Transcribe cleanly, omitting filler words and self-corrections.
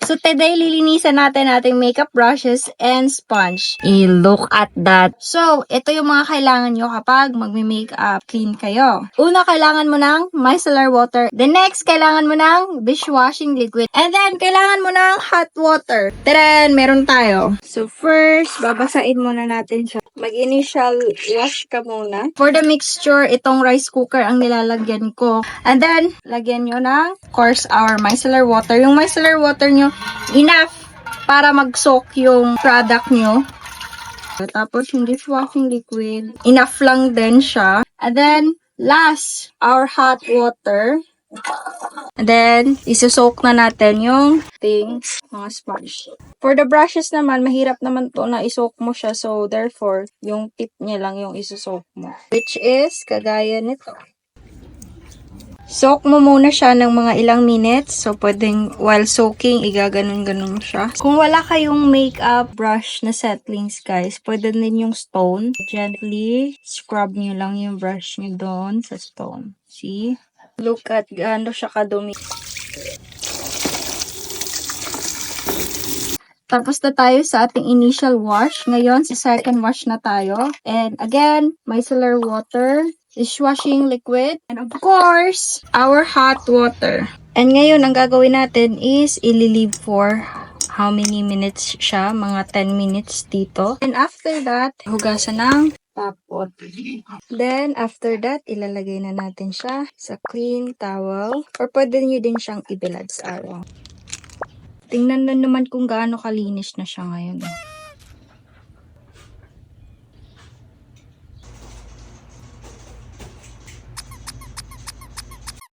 So today, lilinisan natin ating makeup brushes and sponge. Look at that. So, ito yung mga kailangan nyo kapag magme-makeup clean kayo. Una, kailangan mo ng micellar water. The next, kailangan mo ng dishwashing liquid. And then, kailangan mo ng hot water. Then, meron tayo. So first, babasain muna natin siya. Mag-initial wash ka muna. For the mixture, itong rice cooker ang nilalagyan ko. And then, lagyan nyo ng, of course, our micellar water. Yung micellar water nyo, enough para mag-soak yung product nyo. Tapos, yung dishwashing liquid, enough lang din siya. And then, last, our hot water. And then, isusok na natin yung mga sponge. For the brushes naman, mahirap naman to na isok mo siya. So, therefore, yung tip niya lang yung isusok mo. Which is, kagaya nito. Soak mo muna siya ng mga ilang minutes. So, pwedeng while soaking, igaganon-ganon mo siya. Kung wala kayong makeup brush na settings, guys, pwede din yung stone. Gently scrub nyo lang yung brush nyo doon sa stone. See? Look at gaano siya kadumi. Tapos na tayo sa ating initial wash. Ngayon, sa second wash na tayo. And again, micellar water, dishwashing liquid, and of course, our hot water. And ngayon, ang gagawin natin is ililive for how many minutes siya? Mga 10 minutes dito. And after that, hugasan ng tapot. Then, after that, ilalagay na natin siya sa clean towel. Or pwede nyo din siyang ibilad sa araw. Tingnan na naman kung gaano kalinis na siya ngayon.